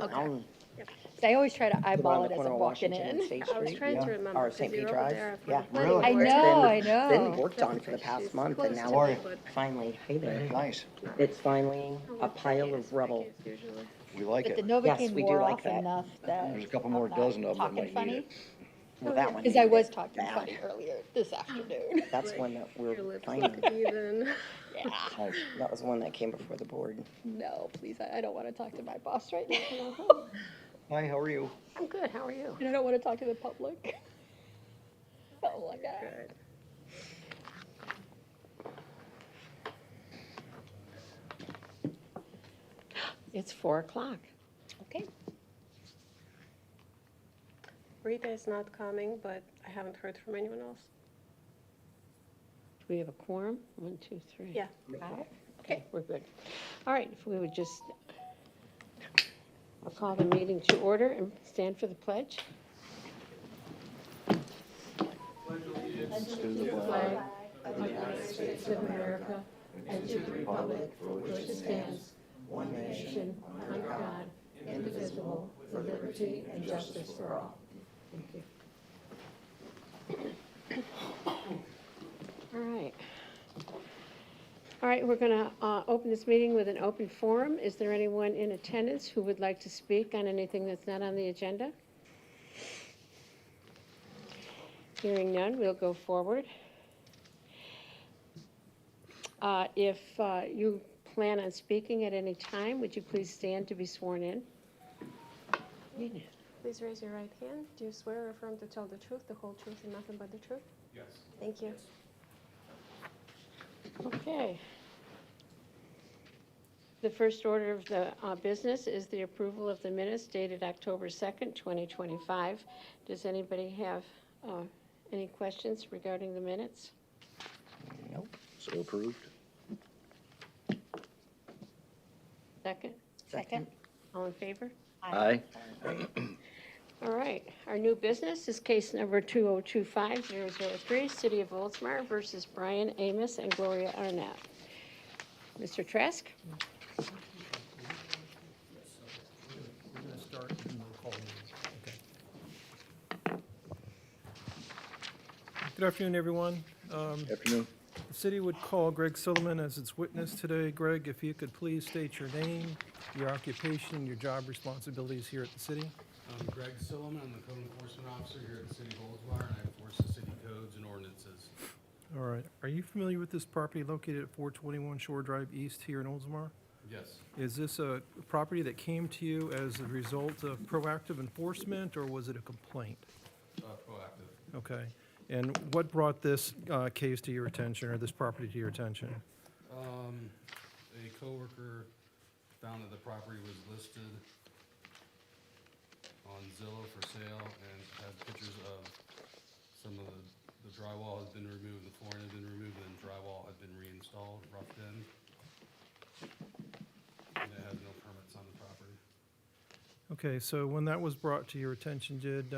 Okay. Yep. So I always try to Around eyeball the it as corner I'm of walking Washington and in. State I was Street. trying to Yeah. remember, Or because St. Pete you're over Drive. there for Yeah. the planning Really? I board. know, I Been know. worked on That's for the because she's past month, close and to now me, Gloria. but finally, hey there. Nice. not It's finally not a with pile decades, of rubble. decades usually. We like But the it. Novocaine Yes, we do wore like off that. enough that There's a couple I'm more not dozen of them talking might need funny. it. Well, Oh, that yeah. one. Because I needed was it talking bad. funny earlier this afternoon. That's one that we're Your lips finding. look heathen. Yeah. Nice. That was one that came before the board. No, please, I don't want to talk to my boss right now. Hi, how are you? I'm good, how are you? And I don't want to talk to the public. Oh my God. Good. It's 4:00. Okay. Rita is not coming, but I haven't heard from anyone else. Do we have a quorum? 1, 2, 3. Yeah. Got it. Okay, we're good. All right, if we would just, I'll call the meeting to order and stand for the pledge. To the flag of the United States of America and to the republic for which it stands, one nation, under God, indivisible, with liberty and justice for all. Thank you. All right. All right, we're going to open this meeting with an open forum. Is there anyone in attendance who would like to speak on anything that's not on the agenda? Hearing none, we'll go forward. If you plan on speaking at any time, would you please stand to be sworn in? Please raise your right hand. Do you swear or affirm to tell the truth, the whole truth, and nothing but the truth? Yes. Thank you. Okay. The first order of the business is the approval of the minutes dated October 2nd, 2025. Does anybody have any questions regarding the minutes? Nope. So approved. Second? Second. All in favor? Aye. All right. Our new business is case number 2025003, City of Oldsmar versus Brian Amos and Gloria Arnett. Mr. Trask? We're going to start and then we'll call the meeting. Okay. Good afternoon, everyone. Afternoon. The city would call Greg Silliman as its witness today. Greg, if you could please state your name, your occupation, your job responsibilities here at the city. I'm Greg Silliman, I'm the code enforcement officer here at the city of Oldsmar, and I enforce the city codes and ordinances. All right. Are you familiar with this property located at 421 Shore Drive East here in Oldsmar? Yes, Is this a property that came to you as a result of proactive enforcement, or was it a complaint? proactive. Okay. And what brought this case to your attention, or this property to your attention? A coworker found that the property was listed on Zillow for sale and had pictures of some of the drywall has been removed, the flooring had been removed, and drywall had been reinstalled, roughed in. And it has no permits on the property. Okay, so when that was brought to your attention, did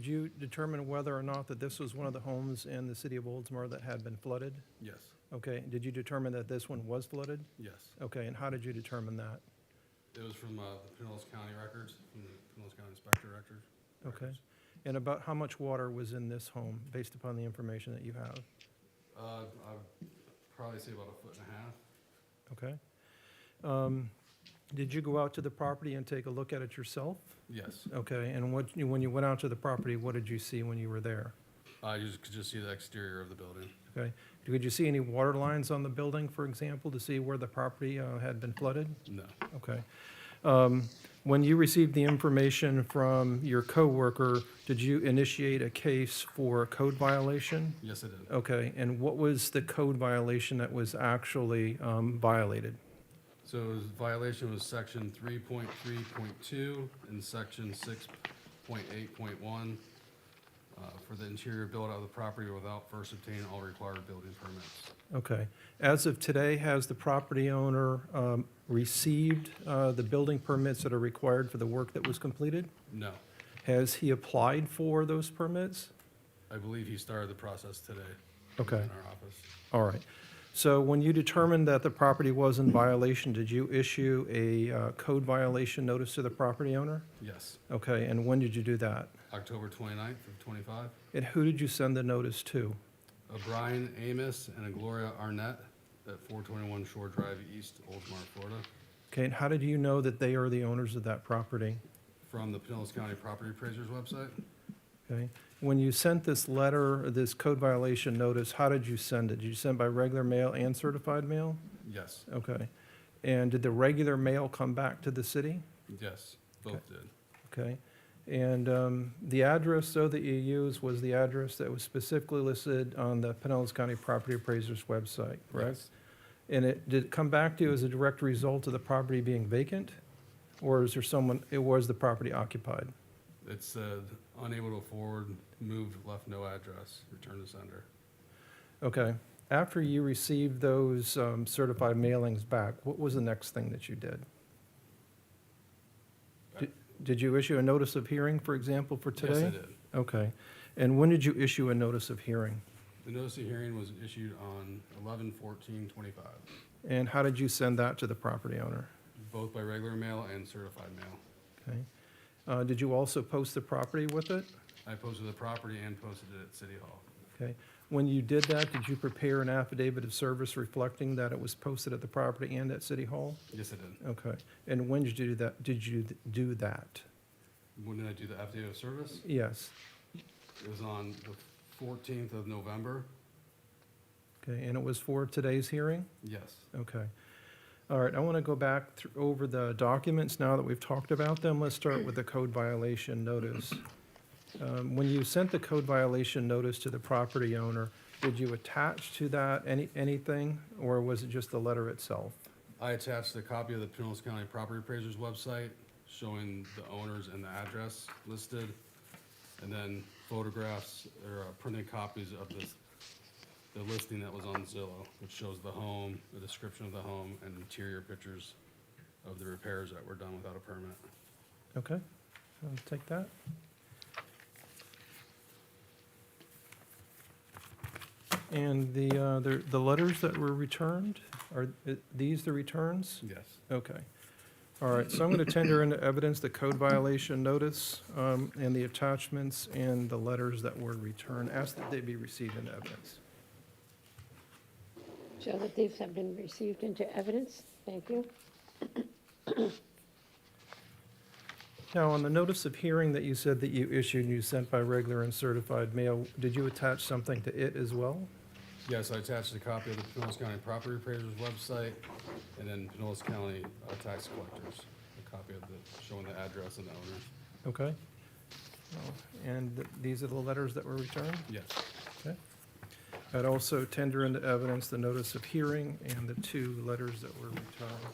you determine whether or not that this was one of the homes in the city of Oldsmar that had been flooded? Yes, Okay, did you determine that this one was flooded? yes. Okay, and how did you determine that? It was from the Pinellas County records, from the Pinellas County Inspector records. Okay. And about how much water was in this home, based upon the information that you have? I'd probably say about 1.5 feet. Okay. Did you go out to the property and take a look at it yourself? Yes. Okay, and when you went out to the property, what did you see when you were there? I could just see the exterior of the building. Okay. Did you see any water lines on the building, for example, to see where the property had been flooded? No. Okay. When you received the information from your coworker, did you initiate a case for a code violation? Yes, I did. Okay, and what was the code violation that was actually violated? So it was, violation was section 3.3.2 and section 6.8.1 for the interior build out of the property without first obtaining all required building permits. Okay. As of today, has the property owner received the building permits that are required for the work that was completed? No. Has he applied for those permits? I believe he started the process today. Okay. In our office. All right. So when you determined that the property was in violation, did you issue a code violation notice to the property owner? Yes. Okay, and when did you do that? October 29th of '25. And who did you send the notice to? A Brian Amos and a Gloria Arnett at 421 Shore Drive East, Oldsmar, Florida, Okay, and how did you know that they are the owners of that property? from the Pinellas County Property Appraiser's website. Okay, when you sent this letter, or this code violation notice, how did you send it? Did you send by regular mail and certified mail? Yes, Okay, and did the regular mail come back to the city? yes, both did. Okay, and the address, though, that you used was the address that was specifically listed on the Pinellas County Property Appraiser's website, correct? Yes. And did it come back to you as a direct result of the property being vacant? Or is there someone, it was the property occupied? It said unable to forward, moved, left no address, return to sender. Okay, after you received those certified mailings back, what was the next thing that you did? Did you issue a notice of hearing, for example, for today? Yes, I did. Okay, and when did you issue a notice of hearing? The notice of hearing was issued on 11/14/25, And how did you send that to the property owner? both by regular mail and certified mail. Okay. Did you also post the property with it? I posted the property and posted it at City Hall. Okay. When you did that, did you prepare an affidavit of service reflecting that it was posted at the property and at City Hall? Yes, I did. Okay. And when did you do that? Did you do that? When did I do the affidavit of service? Yes. It was on the 14th of November. Okay, and it was for today's hearing? Yes. Okay. All right, I want to go back over the documents now that we've talked about them. Let's start with the code violation notice. When you sent the code violation notice to the property owner, did you attach to that anything, or was it just the letter itself? I attached a copy of the Pinellas County Property Appraiser's website showing the owners and the address listed, and then photographs or printed copies of the listing that was on Zillow, which shows the home, the description of the home, and interior pictures of the repairs that were done without a permit. Okay, I'll take that. And the letters that were returned, are these the returns? Yes. Okay. All right, so I'm going to tender into evidence the code violation notice and the attachments and the letters that were returned. Ask that they be received into evidence. Show that these have been received into evidence. Thank you. Now, on the notice of hearing that you said that you issued and you sent by regular and certified mail, did you attach something to it as well? Yes, I attached a copy of the Pinellas County Property Appraiser's website, and then Pinellas County tax collectors, a copy of showing the address and the owners. Okay. And these are the letters that were returned? Yes. Okay. I'd also tender into evidence the notice of hearing and the 2 letters that were returned.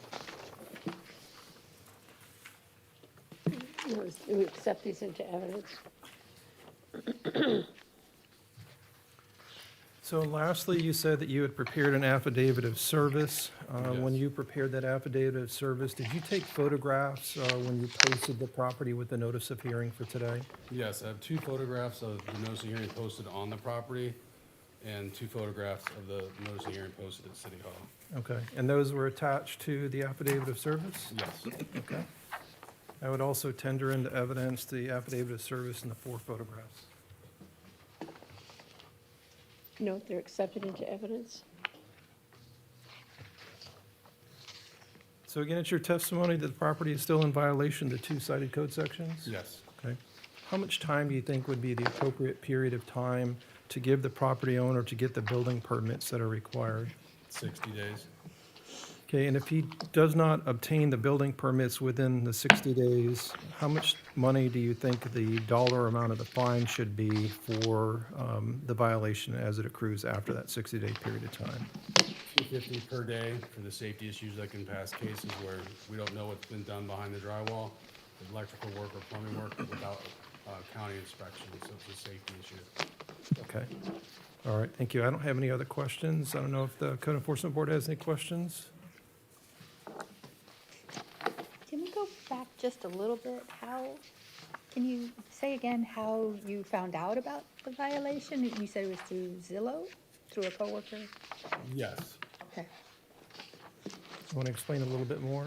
We accept these into evidence. So lastly, you said that you had prepared an affidavit of service. When Yes. you prepared that affidavit of service, did you take photographs when you posted the property with the notice of hearing for today? Yes, I have 2 photographs of the notice of hearing posted on the property, and 2 photographs of the notice of hearing posted at City Hall. Okay, and those were attached to the affidavit of service? Yes. Okay. I would also tender into evidence the affidavit of service and the 4 photographs. No, they're accepted into evidence. So again, it's your testimony that the property is still in violation of the 2 cited code sections? Yes. Okay. How much time do you think would be the appropriate period of time to give the property owner to get the building permits that are required? 60 days. Okay, and if he does not obtain the building permits within the 60 days, how much money do you think the dollar amount of the fine should be for the violation as it accrues after that 60-day period of time? $250 per day for the safety issues that can pass cases where we don't know what's been done behind the drywall, electrical work or plumbing work without county inspection, so it's a safety issue. Okay. All right, thank you. I don't have any other questions. I don't know if the Code Enforcement Board has any questions? Can we go back just a little bit? Can you say again how you found out about the violation? You said it was through Zillow, through a coworker? Yes. Okay. Want to explain a little bit more?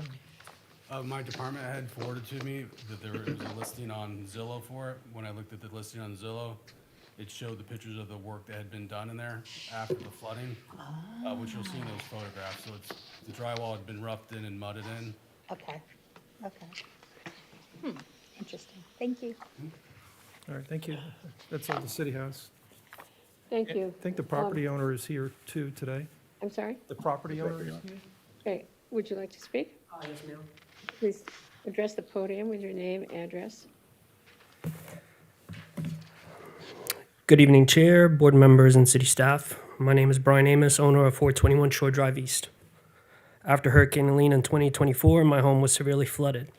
My department head forwarded to me that there was a listing on Zillow for it. When I looked at the listing on Zillow, it showed the pictures of the work that had been done in there after the flooding, which you'll see in those photographs. So it's, the drywall had been roughed in and mudded in. Okay, okay. Interesting. Thank you. All right, thank you. That's all the city has. Thank you. I think the property owner is here too today. I'm sorry? The property owner is here? Okay, would you like to speak? Yes, ma'am. Please address the podium with your name, address. Good evening, Chair, board members, and city staff. My name is Brian Amos, owner of 421 Shore Drive East. After Hurricane Helene in 2024, my home was severely flooded.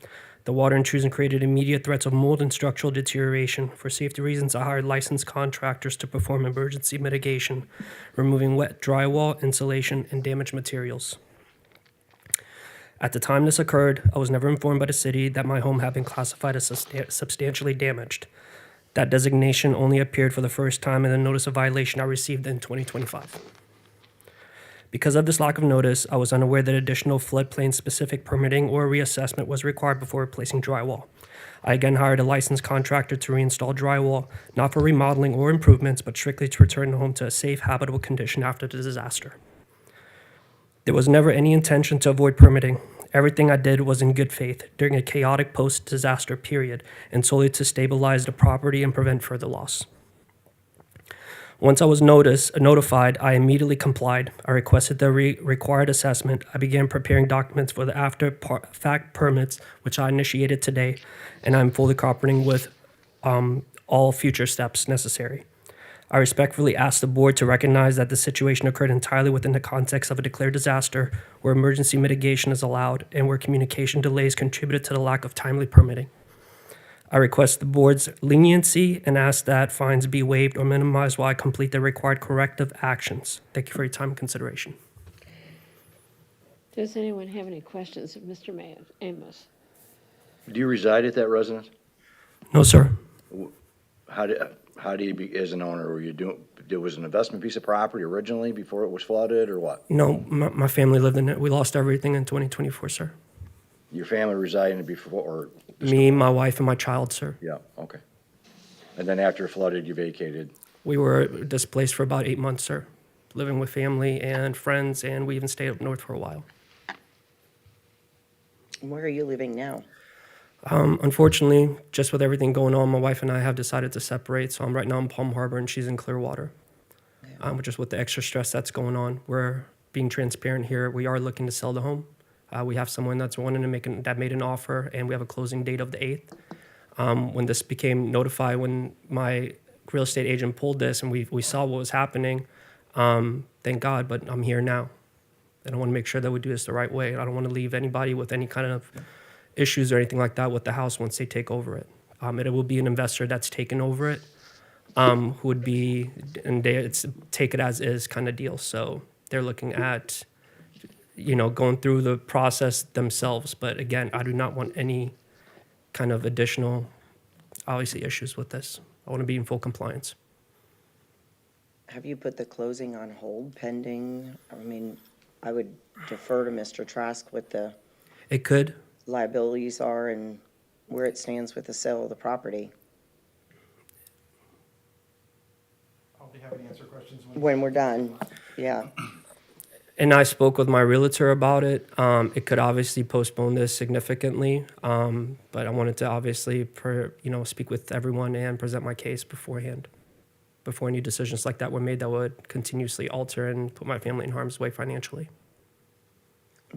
The water intrusion created immediate threats of mold and structural deterioration. For safety reasons, I hired licensed contractors to perform emergency mitigation, removing wet drywall, insulation, and damaged materials. At the time this occurred, I was never informed by the city that my home had been classified as substantially damaged. That designation only appeared for the first time in the notice of violation I received in 2025. Because of this lack of notice, I was unaware that additional floodplain-specific permitting or reassessment was required before replacing drywall. I again hired a licensed contractor to reinstall drywall, not for remodeling or improvements, but strictly to return the home to a safe, habitable condition after the disaster. There was never any intention to avoid permitting. Everything I did was in good faith during a chaotic post-disaster period and solely to stabilize the property and prevent further loss. Once I was notified, I immediately complied. I requested the required assessment. I began preparing documents for the after-fact permits, which I initiated today, and I'm fully cooperating with all future steps necessary. I respectfully ask the board to recognize that the situation occurred entirely within the context of a declared disaster, where emergency mitigation is allowed and where communication delays contributed to the lack of timely permitting. I request the board's leniency and ask that fines be waived or minimized while I complete the required corrective actions. Thank you for your time and consideration. Does anyone have any questions of Mr. Amos? Do you reside at that residence? No, sir. How do you, as an owner, were you doing, it was an investment piece of property originally before it was flooded, or what? No, my family lived in it. We lost everything in 2024, sir. Your family resided in it before, or? Me, my wife, and my child, sir. Yeah, okay. And then after it flooded, you vacated? We were displaced for about 8 months, sir, living with family and friends, and we even stayed up north for a while. Where are you living now? Unfortunately, just with everything going on, my wife and I have decided to separate. So I'm right now in Palm Harbor and she's in Clearwater. Just with the extra stress that's going on, we're being transparent here. We are looking to sell the home. We have someone that's wanting to that made an offer, and we have a closing date of the 8th. When this became notified, when my real estate agent pulled this and we saw what was happening, thank God, but I'm here now. And I want to make sure that we do this the right way. I don't want to leave anybody with any kind of issues or anything like that with the house once they take over it. It will be an investor that's taken over it, who would be, and it's take it as is kind of deal. So they're looking at, going through the process themselves. But again, I do not want any kind of additional, obviously, issues with this. I want to be in full compliance. Have you put the closing on hold pending? I mean, I would defer to Mr. Trask what the It could. liabilities are and where it stands with the sale of the property. I'll be happy to answer questions When we're done, yeah. And I spoke with my realtor about it. It could obviously postpone this significantly, but I wanted to obviously, speak with everyone and present my case beforehand, before any decisions like that were made that would continuously alter and put my family in harm's way financially.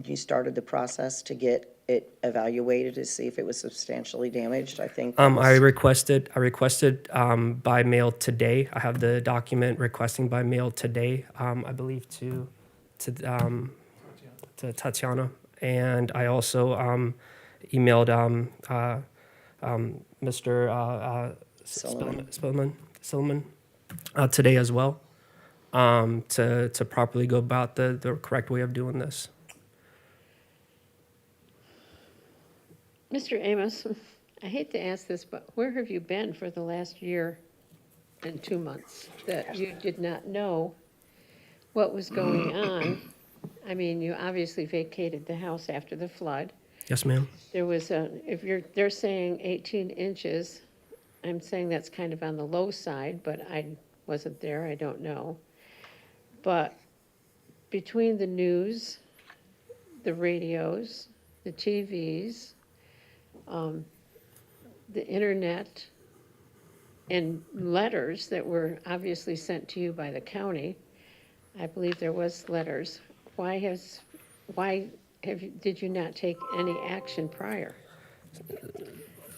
You started the process to get it evaluated to see if it was substantially damaged, I think. I requested by mail today. I have the document requesting by mail today, I believe to Tatiana. And I also emailed Mr. Spillman today as well, to properly go about the correct way of doing this. Mr. Amos, I hate to ask this, but where have you been for the last year and 2 months that you did not know what was going on I mean, you obviously vacated the house after the flood. Yes, ma'am. There was a, if they're saying 18 inches, I'm saying that's kind of on the low side, but I wasn't there, I don't know. But between the news, the radios, the TVs, the internet, and letters that were obviously sent to you by the county, I believe there was letters. Did you not take any action prior?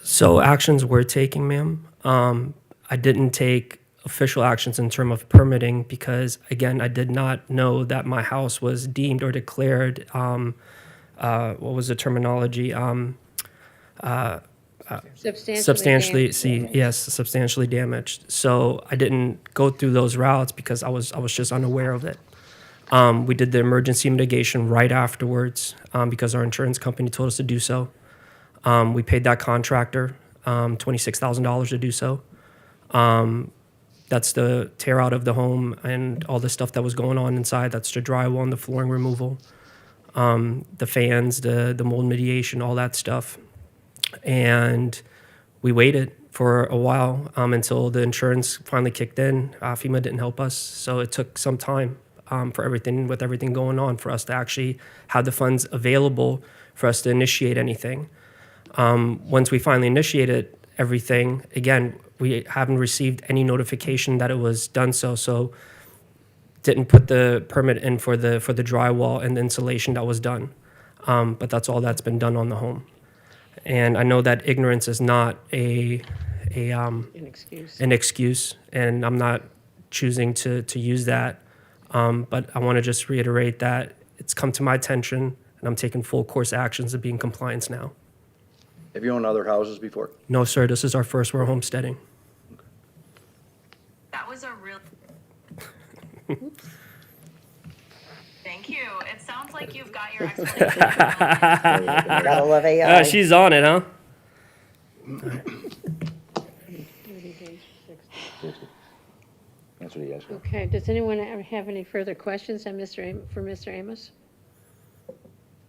So actions were taken, ma'am. I didn't take official actions in terms of permitting because, again, I did not know that my house was deemed or declared, what was the terminology? Substantially, yes, substantially damaged. So I didn't go through those routes because I was just unaware of it. We did the emergency mitigation right afterwards because our insurance company told us to do so. We paid that contractor $26,000 to do so. That's the tear out of the home and all the stuff that was going on inside. That's the drywall and the flooring removal, the fans, the mold mediation, all that stuff. And we waited for a while until the insurance finally kicked in. FEMA didn't help us, so it took some time for everything going on for us to actually have the funds available for us to initiate anything. Once we finally initiated everything, again, we haven't received any notification that it was done so didn't put the permit in for the drywall and the insulation that was done. But that's all that's been done on the home. And I know that ignorance is not an excuse, and I'm not choosing to use that. But I want to just reiterate that it's come to my attention, and I'm taking full course actions to be in compliance now. Have you owned other houses before? No, sir, this is our first. We're homesteading. That was a real. Thank you. It sounds like you've got your explanation. Gotta love AI. She's on it, huh? That's what he asked for. Okay, does anyone have any further questions on for Mr. Amos?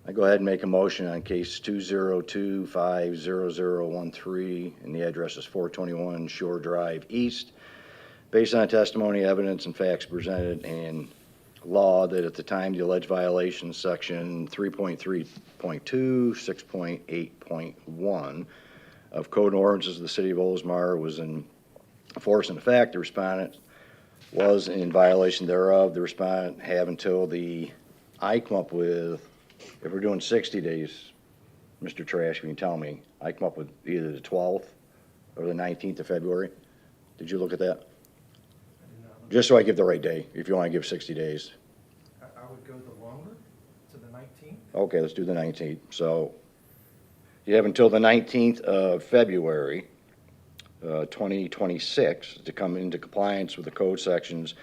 I go ahead and make a motion on case 202-50013, and the address is 421 Shore Drive East. Based on testimony, evidence, and facts presented, and law that at the time the alleged violation, section 3.3.2, 6.8.1 of Code and Ordinances of the City of Oldsmar was in force and effect, the respondent was in violation thereof. The respondent have until I come up with, if we're doing 60 days, Mr. Trash, can you tell me, I come up with either the 12th or the 19th of February. Did you look at that? Just so I give the right day, if you want to give 60 days. I would go the longer, to the 19th. Okay, let's do the 19th. So you have until the 19th of February, 2026, to come into compliance with the code sections,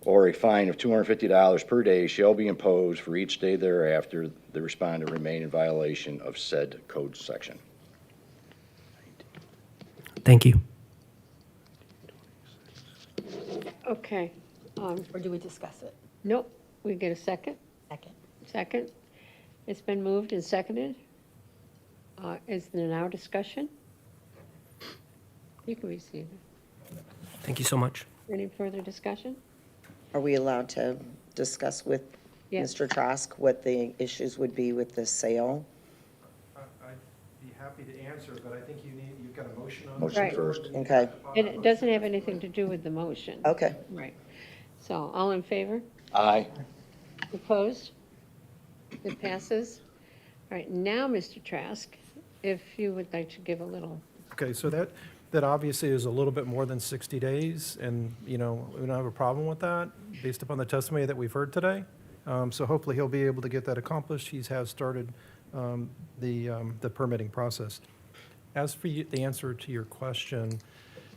or a fine of $250 per day shall be imposed for each day thereafter the respondent remain in violation of said code section. Thank you. Okay, Or do we discuss it? nope, we get a second? Second. Second. It's been moved and seconded. Is there now discussion? You can receive it. Thank you so much. Any further discussion? Are we allowed to discuss with Yes. Mr. Trask what the issues would be with the sale? I'd be happy to answer, but I think you've got a motion on. Motion Right. first. Okay, And it doesn't have anything to do with the motion. okay. Right. So, all in favor? Aye. Opposed? It passes. All right, now, Mr. Trask, if you would like to give a little, Okay, so that obviously is a little bit more than 60 days, and, we don't have a problem with that, based upon the testimony that we've heard today. So hopefully he'll be able to get that accomplished. He has started the permitting process. As for the answer to your question,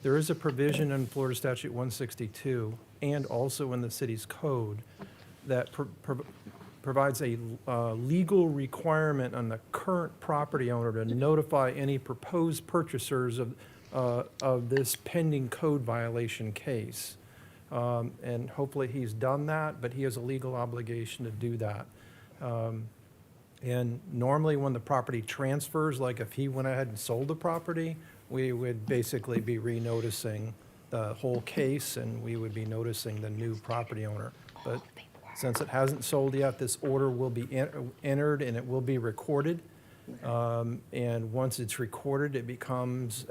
there is a provision in Florida Statute 162 and also in the city's code that provides a legal requirement on the current property owner to notify any proposed purchasers of this pending code violation case. And hopefully he's done that, but he has a legal obligation to do that. And normally when the property transfers, like if he went ahead and sold the property, we would basically be re-noticing the whole case and we would be noticing the new property owner. But since it hasn't sold yet, this order will be entered and it will be recorded. And once it's recorded, it becomes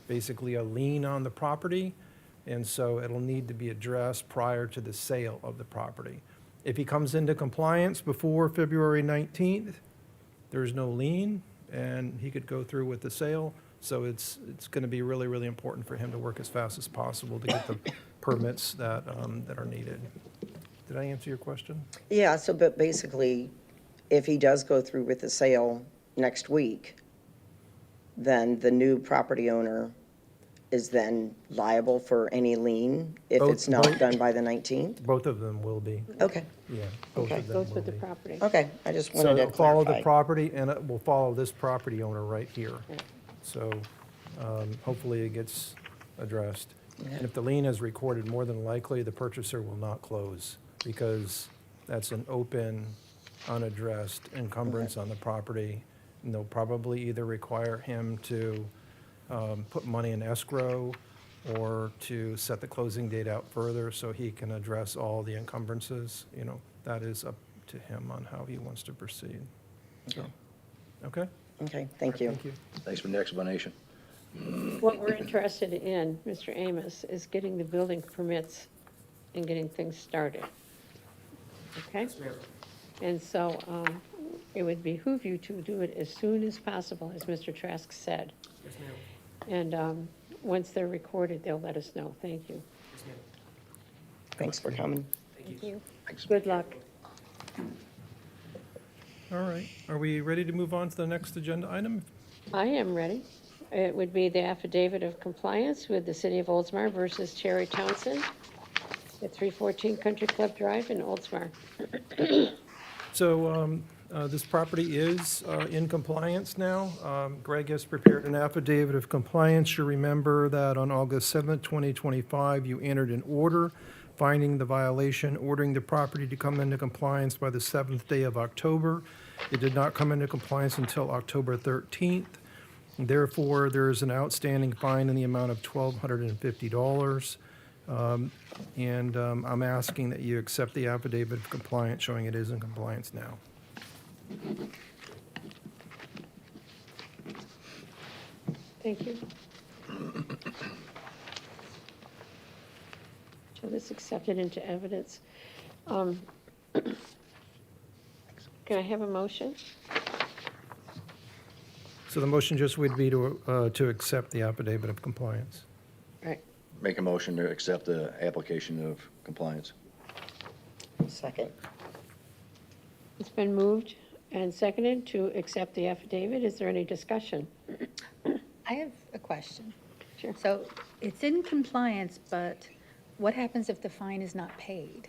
basically a lien on the property. And so it'll need to be addressed prior to the sale of the property. If he comes into compliance before February 19th, there's no lien, and he could go through with the sale. So it's going to be really, really important for him to work as fast as possible to get the permits that are needed. Did I answer your question? Yeah, so, but basically, if he does go through with the sale next week, then the new property owner is then liable for any lien if Both- it's not both- done by the 19th? Both of them will be, Okay, yeah, both Okay. of them Goes will with the be. property. okay, I just So wanted to it'll follow the clarify. property, and it will follow this property owner right here. Yeah. So hopefully it gets addressed. Yeah. And if the lien is recorded, more than likely, the purchaser will not close, because that's an open, unaddressed encumbrance on the property. And they'll probably either require him to put money in escrow or to set the closing date out further so he can address all the encumbrances. You know, that is up to him on how he wants to proceed. So, okay? Okay, thank you. Thank you. Thanks for the explanation. What we're interested in, Mr. Amos, is getting the building permits and getting things started. Okay? And so it would behoove you to do it as soon as possible, as Mr. Trask said. And once they're recorded, they'll let us know. Thank you. Thanks for coming. Thank you. Thanks. Good luck. All right, are we ready to move on to the next agenda item? I am ready. It would be the affidavit of compliance with the City of Oldsmar versus Cherry Townsend at 314 Country Club Drive in Oldsmar. So this property is in compliance now. Greg has prepared an affidavit of compliance. You remember that on August 7th, 2025, you entered an order finding the violation, ordering the property to come into compliance by the 7th day of October. It did not come into compliance until October 13th. Therefore, there is an outstanding fine in the amount of $1,250. And I'm asking that you accept the affidavit of compliance showing it is in compliance now. Thank you. So this accepted into evidence. Can I have a motion? So the motion just would be to accept the affidavit of compliance. Right. Make a motion to accept the application of compliance. Second. It's been moved and seconded to accept the affidavit. Is there any discussion? I have a question. Sure. So it's in compliance, but what happens if the fine is not paid?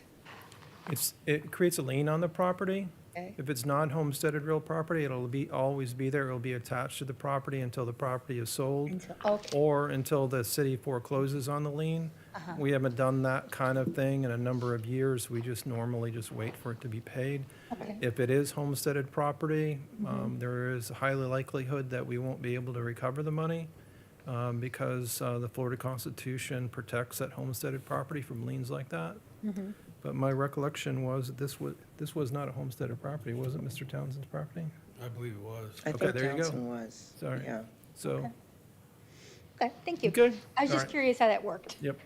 It creates a lien on the property. Okay. If it's non-homesteaded real property, it'll always be there. It'll be attached to the property until the property is sold. Okay. Or until the city forecloses on the lien. Uh-huh. We haven't done that kind of thing in a number of years. We just normally just wait for it to be paid. Okay. If it is homesteaded property, there is a highly likelihood that we won't be able to recover the money because the Florida Constitution protects that homesteaded property from liens like that. But my recollection was that this was not a homesteaded property, was it, Mr. Townsend's property? I believe it was. I Okay, think there you go. Townsend was. Sorry. Yeah. So, Okay, thank you. okay. I was All just right. curious how that worked. Yep.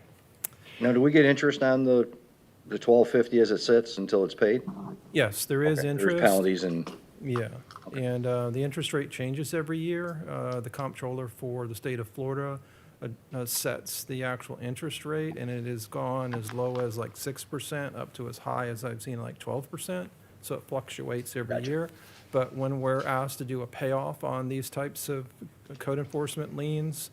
Now, do we get interest on the $1,250 as it sits until it's paid? Yes, there is Okay, interest. There's penalties and, Yeah, and the interest rate changes every year. The comptroller for the state of Florida sets the actual interest rate, and it has gone as low as like 6% up to as high as I've seen like 12%. So it fluctuates every Gotcha. year. But when we're asked to do a payoff on these types of code enforcement liens,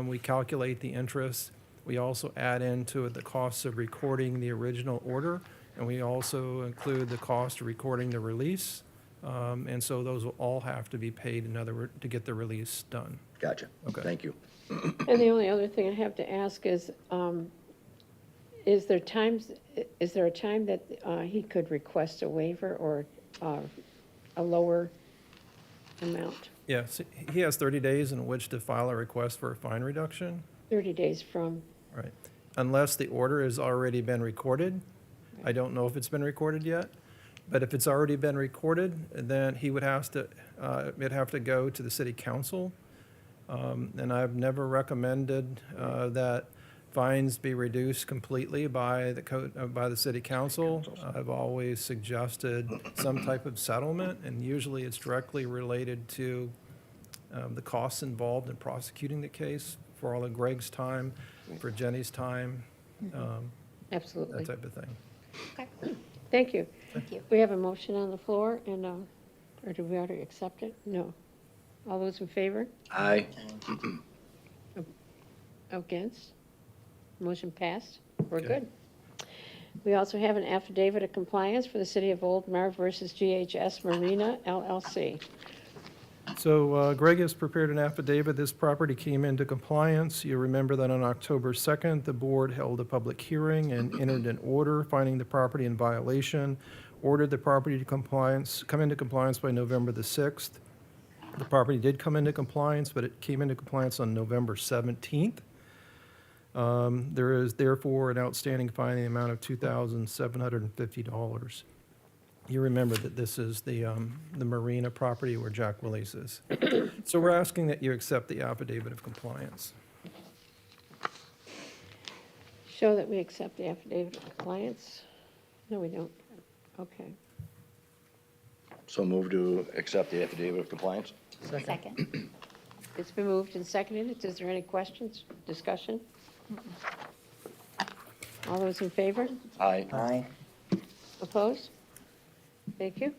we calculate the interest. We also add into it the costs of recording the original order, and we also include the cost of recording the release. And so those will all have to be paid, in other words, to get the release done. gotcha. Okay. Thank you. And the only other thing I have to ask is, Is there a time that he could request a waiver or a lower amount? Yes, he has 30 days in which to file a request for a fine reduction. 30 days from, Right. Unless the order has already been recorded. I don't know if it's been recorded yet, but if it's already been recorded, then he would have to, it'd have to go to the city council. And I've never recommended that fines be reduced completely by the city council. I've always suggested some type of settlement, and usually it's directly related to the costs involved in prosecuting the case, for all of Greg's time, for Jenny's time, absolutely. that type of thing. Okay, Thank you. thank you. We have a motion on the floor, and, or did we already accept it? No. All those in favor? Aye. Against? Motion passed. We're Okay. good. We also have an affidavit of compliance for the City of Oldsmar versus GHS Marina LLC. So Greg has prepared an affidavit. This property came into compliance. You remember that on October 2nd, the board held a public hearing and entered an order finding the property in violation, ordered the property to come into compliance by November the 6th. The property did come into compliance, but it came into compliance on November 17th. There is therefore an outstanding fine in the amount of $2,750. You remember that this is the marina property where Jack Willie's is. So we're asking that you accept the affidavit of compliance. Show that we accept the affidavit of compliance. No, we don't. Okay. So move to accept the affidavit of compliance? Second. It's been moved and seconded. Is there any questions, discussion? All those in favor? Aye. Aye. Opposed? Thank you.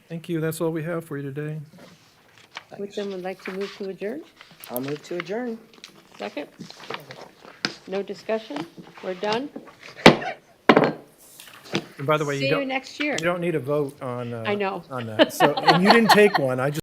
Thank you. That's all we have for you today. Would someone like to move to adjourn? I'll move to adjourn. Second? No discussion? We're done? And by the way, See you next year. you don't need a vote on, I know. on that. So, and you didn't take one. I just